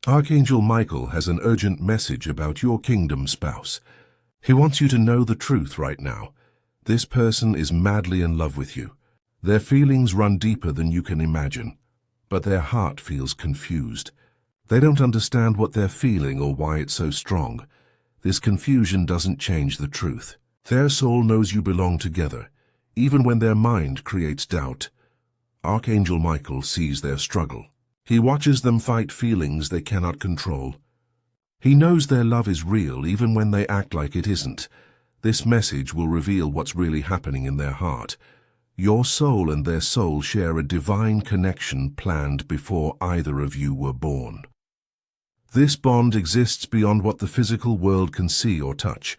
Archangel Michael has an urgent message about your kingdom spouse. He wants you to know the truth right now. This person is madly in love with you. Their feelings run deeper than you can imagine, but their heart feels confused. They don't understand what they're feeling or why it's so strong. This confusion doesn't change the truth. Their soul knows you belong together, even when their mind creates doubt. Archangel Michael sees their struggle. He watches them fight feelings they cannot control. He knows their love is real even when they act like it isn't. This message will reveal what's really happening in their heart. Your soul and their soul share a divine connection planned before either of you were born. This bond exists beyond what the physical world can see or touch.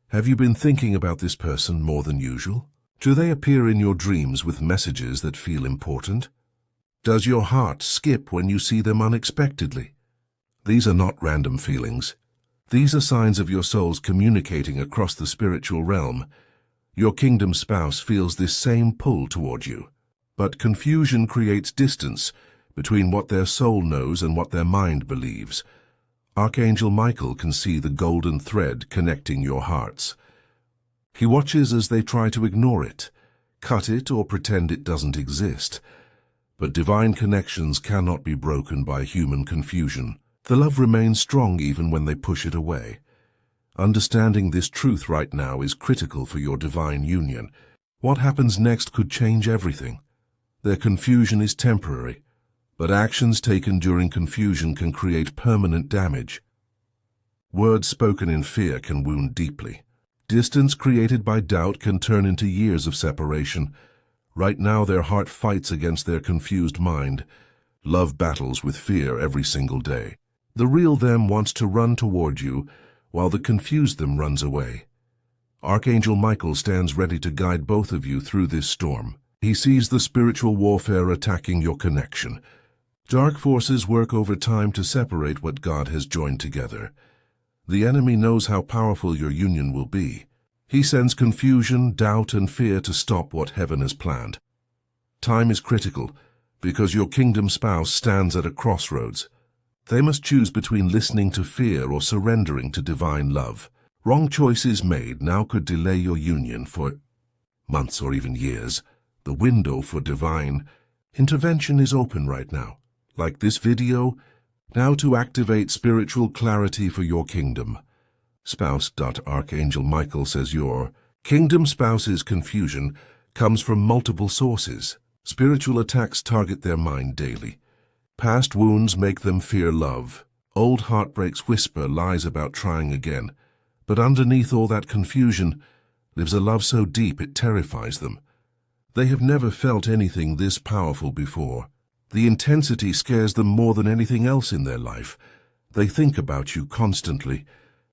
Have you been thinking about this person more than usual? Do they appear in your dreams with messages that feel important? Does your heart skip when you see them unexpectedly? These are not random feelings. These are signs of your souls communicating across the spiritual realm. Your kingdom spouse feels this same pull toward you. But confusion creates distance between what their soul knows and what their mind believes. Archangel Michael can see the golden thread connecting your hearts. He watches as they try to ignore it, cut it, or pretend it doesn't exist. But divine connections cannot be broken by human confusion. The love remains strong even when they push it away. Understanding this truth right now is critical for your divine union. What happens next could change everything. Their confusion is temporary, but actions taken during confusion can create permanent damage. Words spoken in fear can wound deeply. Distance created by doubt can turn into years of separation. Right now their heart fights against their confused mind. Love battles with fear every single day. The real them wants to run toward you, while the confused them runs away. Archangel Michael stands ready to guide both of you through this storm. He sees the spiritual warfare attacking your connection. Dark forces work over time to separate what God has joined together. The enemy knows how powerful your union will be. He sends confusion, doubt, and fear to stop what heaven has planned. Time is critical, because your kingdom spouse stands at a crossroads. They must choose between listening to fear or surrendering to divine love. Wrong choices made now could delay your union for months or even years. The window for divine intervention is open right now. Like this video, now to activate spiritual clarity for your kingdom. Spouse. Archangel Michael says your kingdom spouse's confusion comes from multiple sources. Spiritual attacks target their mind daily. Past wounds make them fear love. Old heartbreaks whisper lies about trying again. But underneath all that confusion lives a love so deep it terrifies them. They have never felt anything this powerful before. The intensity scares them more than anything else in their life. They think about you constantly,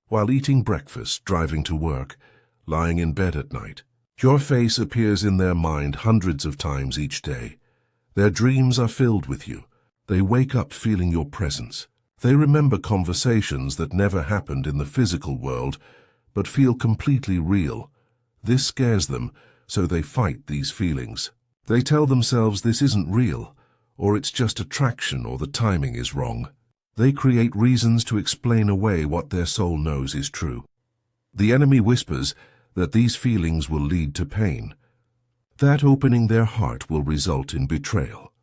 while eating breakfast, driving to work, lying in bed at night. Your face appears in their mind hundreds of times each day. Their dreams are filled with you. They wake up feeling your presence. They remember conversations that never happened in the physical world, but feel completely real. This scares them, so they fight these feelings. They tell themselves this isn't real, or it's just attraction, or the timing is wrong. They create reasons to explain away what their soul knows is true. The enemy whispers that these feelings will lead to pain, that opening their heart will result in betrayal,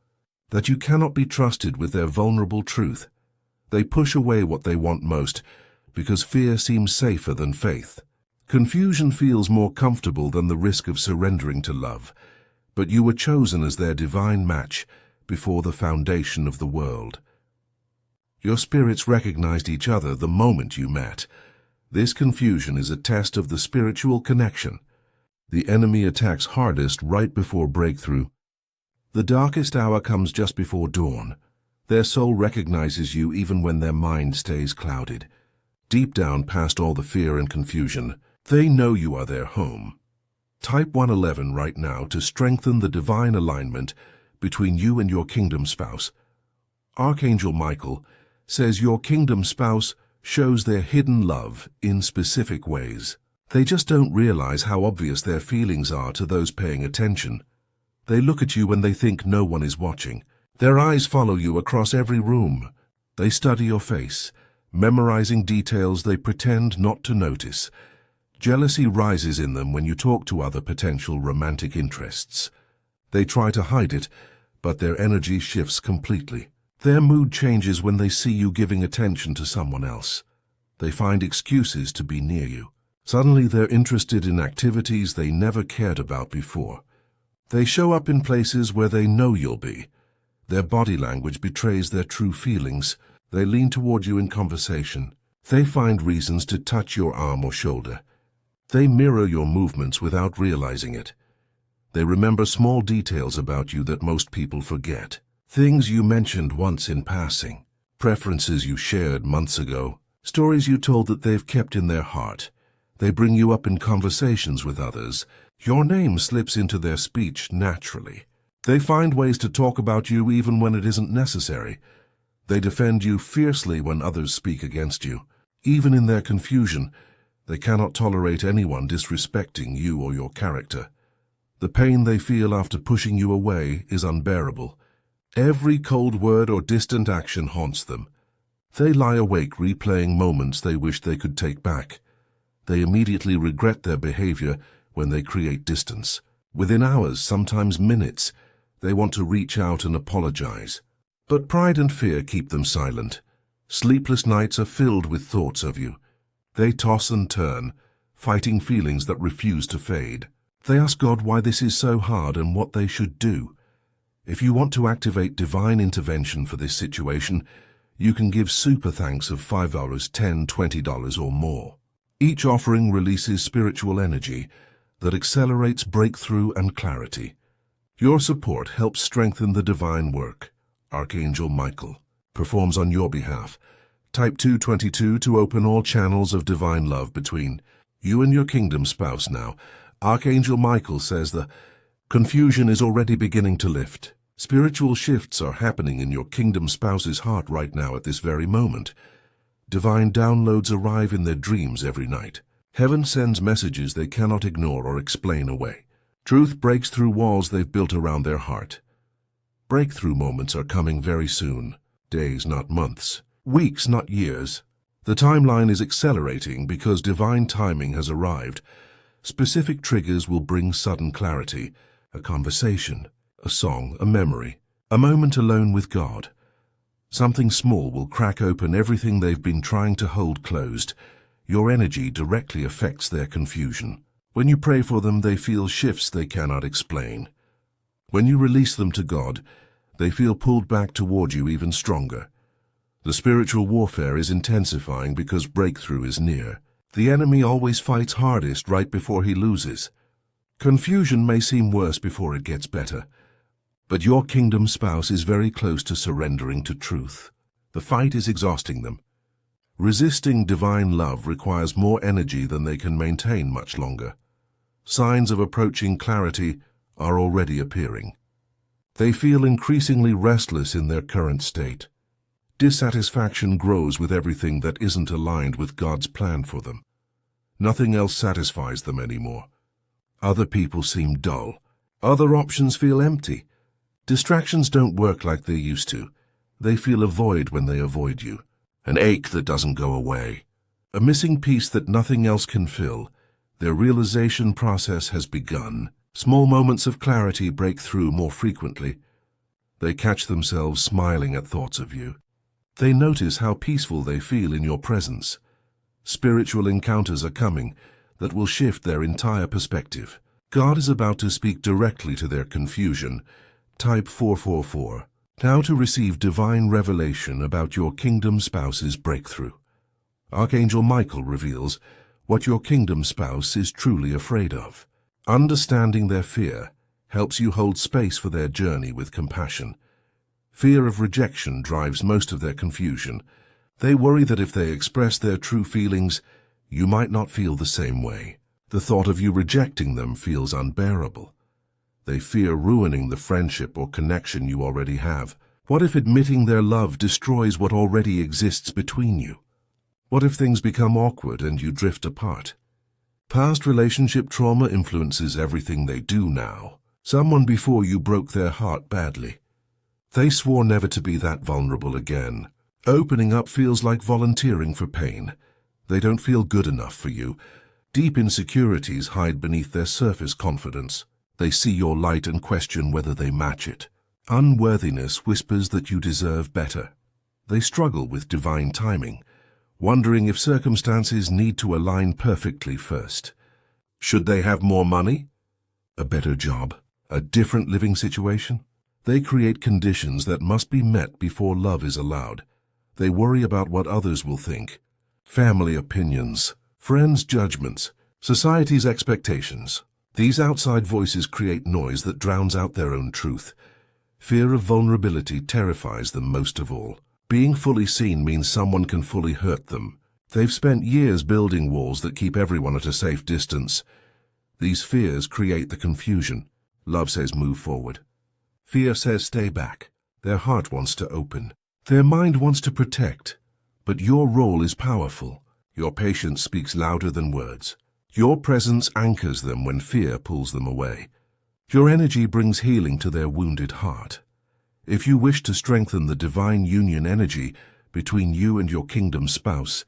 that you cannot be trusted with their vulnerable truth. They push away what they want most because fear seems safer than faith. Confusion feels more comfortable than the risk of surrendering to love, but you were chosen as their divine match before the foundation of the world. Your spirits recognized each other the moment you met. This confusion is a test of the spiritual connection. The enemy attacks hardest right before breakthrough. The darkest hour comes just before dawn. Their soul recognizes you even when their mind stays clouded. Deep down past all the fear and confusion, they know you are their home. Type 111 right now to strengthen the divine alignment between you and your kingdom spouse. Archangel Michael says your kingdom spouse shows their hidden love in specific ways. They just don't realize how obvious their feelings are to those paying attention. They look at you when they think no one is watching. Their eyes follow you across every room. They study your face, memorizing details they pretend not to notice. Jealousy rises in them when you talk to other potential romantic interests. They try to hide it, but their energy shifts completely. Their mood changes when they see you giving attention to someone else. They find excuses to be near you. Suddenly they're interested in activities they never cared about before. They show up in places where they know you'll be. Their body language betrays their true feelings. They lean toward you in conversation. They find reasons to touch your arm or shoulder. They mirror your movements without realizing it. They remember small details about you that most people forget. Things you mentioned once in passing, preferences you shared months ago, stories you told that they've kept in their heart. They bring you up in conversations with others. Your name slips into their speech naturally. They find ways to talk about you even when it isn't necessary. They defend you fiercely when others speak against you. Even in their confusion, they cannot tolerate anyone disrespecting you or your character. The pain they feel after pushing you away is unbearable. Every cold word or distant action haunts them. They lie awake replaying moments they wish they could take back. They immediately regret their behavior when they create distance. Within hours, sometimes minutes, they want to reach out and apologize. But pride and fear keep them silent. Sleepless nights are filled with thoughts of you. They toss and turn, fighting feelings that refuse to fade. They ask God why this is so hard and what they should do. If you want to activate divine intervention for this situation, you can give super thanks of $5, $10, $20 or more. Each offering releases spiritual energy that accelerates breakthrough and clarity. Your support helps strengthen the divine work. Archangel Michael performs on your behalf. Type 222 to open all channels of divine love between you and your kingdom spouse now. Archangel Michael says the confusion is already beginning to lift. Spiritual shifts are happening in your kingdom spouse's heart right now at this very moment. Divine downloads arrive in their dreams every night. Heaven sends messages they cannot ignore or explain away. Truth breaks through walls they've built around their heart. Breakthrough moments are coming very soon. Days, not months. Weeks, not years. The timeline is accelerating because divine timing has arrived. Specific triggers will bring sudden clarity, a conversation, a song, a memory, a moment alone with God. Something small will crack open everything they've been trying to hold closed. Your energy directly affects their confusion. When you pray for them, they feel shifts they cannot explain. When you release them to God, they feel pulled back toward you even stronger. The spiritual warfare is intensifying because breakthrough is near. The enemy always fights hardest right before he loses. Confusion may seem worse before it gets better, but your kingdom spouse is very close to surrendering to truth. The fight is exhausting them. Resisting divine love requires more energy than they can maintain much longer. Signs of approaching clarity are already appearing. They feel increasingly restless in their current state. Dissatisfaction grows with everything that isn't aligned with God's plan for them. Nothing else satisfies them anymore. Other people seem dull. Other options feel empty. Distractions don't work like they used to. They feel a void when they avoid you. An ache that doesn't go away. A missing piece that nothing else can fill. Their realization process has begun. Small moments of clarity break through more frequently. They catch themselves smiling at thoughts of you. They notice how peaceful they feel in your presence. Spiritual encounters are coming that will shift their entire perspective. God is about to speak directly to their confusion. Type 444. Now to receive divine revelation about your kingdom spouse's breakthrough. Archangel Michael reveals what your kingdom spouse is truly afraid of. Understanding their fear helps you hold space for their journey with compassion. Fear of rejection drives most of their confusion. They worry that if they express their true feelings, you might not feel the same way. The thought of you rejecting them feels unbearable. They fear ruining the friendship or connection you already have. What if admitting their love destroys what already exists between you? What if things become awkward and you drift apart? Past relationship trauma influences everything they do now. Someone before you broke their heart badly. They swore never to be that vulnerable again. Opening up feels like volunteering for pain. They don't feel good enough for you. Deep insecurities hide beneath their surface confidence. They see your light and question whether they match it. Unworthiness whispers that you deserve better. They struggle with divine timing, wondering if circumstances need to align perfectly first. Should they have more money? A better job? A different living situation? They create conditions that must be met before love is allowed. They worry about what others will think. Family opinions, friends' judgments, society's expectations. These outside voices create noise that drowns out their own truth. Fear of vulnerability terrifies them most of all. Being fully seen means someone can fully hurt them. They've spent years building walls that keep everyone at a safe distance. These fears create the confusion. Love says move forward. Fear says stay back. Their heart wants to open. Their mind wants to protect. But your role is powerful. Your patience speaks louder than words. Your presence anchors them when fear pulls them away. Your energy brings healing to their wounded heart. If you wish to strengthen the divine union energy between you and your kingdom spouse,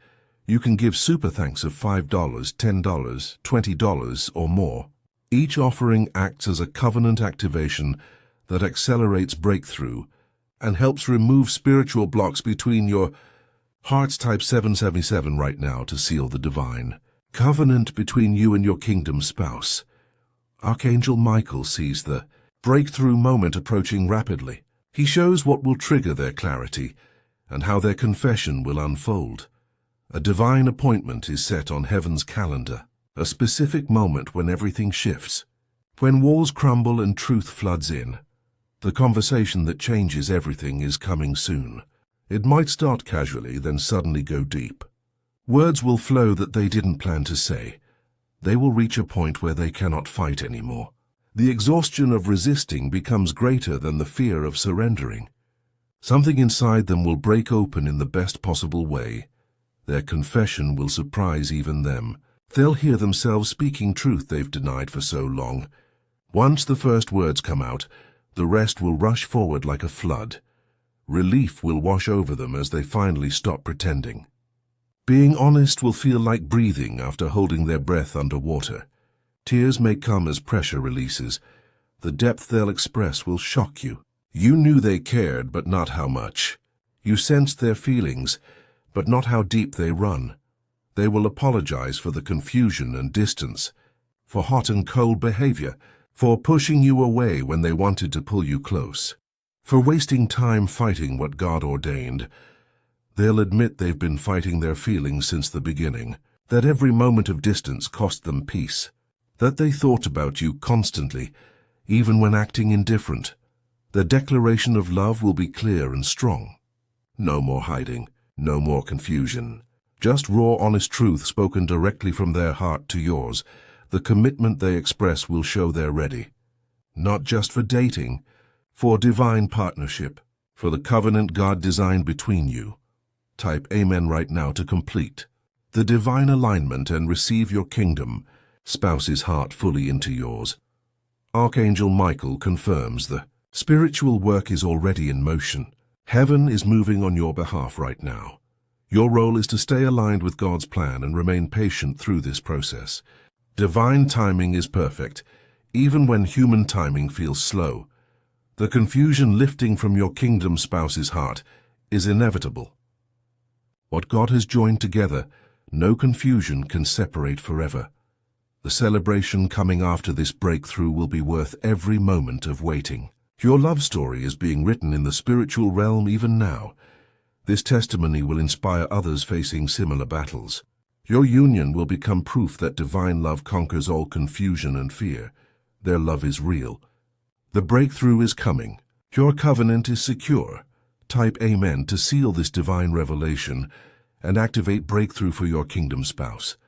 you can give super thanks of $5, $10, $20, or more. Each offering acts as a covenant activation that accelerates breakthrough and helps remove spiritual blocks between your hearts. Type 777 right now to seal the divine covenant between you and your kingdom spouse. Archangel Michael sees the breakthrough moment approaching rapidly. He shows what will trigger their clarity and how their confession will unfold. A divine appointment is set on heaven's calendar, a specific moment when everything shifts, when walls crumble and truth floods in. The conversation that changes everything is coming soon. It might start casually, then suddenly go deep. Words will flow that they didn't plan to say. They will reach a point where they cannot fight anymore. The exhaustion of resisting becomes greater than the fear of surrendering. Something inside them will break open in the best possible way. Their confession will surprise even them. They'll hear themselves speaking truth they've denied for so long. Once the first words come out, the rest will rush forward like a flood. Relief will wash over them as they finally stop pretending. Being honest will feel like breathing after holding their breath underwater. Tears may come as pressure releases. The depth they'll express will shock you. You knew they cared, but not how much. You sensed their feelings, but not how deep they run. They will apologize for the confusion and distance, for hot and cold behavior, for pushing you away when they wanted to pull you close, for wasting time fighting what God ordained. They'll admit they've been fighting their feelings since the beginning, that every moment of distance cost them peace, that they thought about you constantly, even when acting indifferent. Their declaration of love will be clear and strong. No more hiding, no more confusion. Just raw, honest truth spoken directly from their heart to yours. The commitment they express will show they're ready. Not just for dating, for divine partnership, for the covenant God designed between you. Type Amen right now to complete the divine alignment and receive your kingdom spouse's heart fully into yours. Archangel Michael confirms the spiritual work is already in motion. Heaven is moving on your behalf right now. Your role is to stay aligned with God's plan and remain patient through this process. Divine timing is perfect, even when human timing feels slow. The confusion lifting from your kingdom spouse's heart is inevitable. What God has joined together, no confusion can separate forever. The celebration coming after this breakthrough will be worth every moment of waiting. Your love story is being written in the spiritual realm even now. This testimony will inspire others facing similar battles. Your union will become proof that divine love conquers all confusion and fear. Their love is real. The breakthrough is coming. Your covenant is secure. Type Amen to seal this divine revelation and activate breakthrough for your kingdom spouse.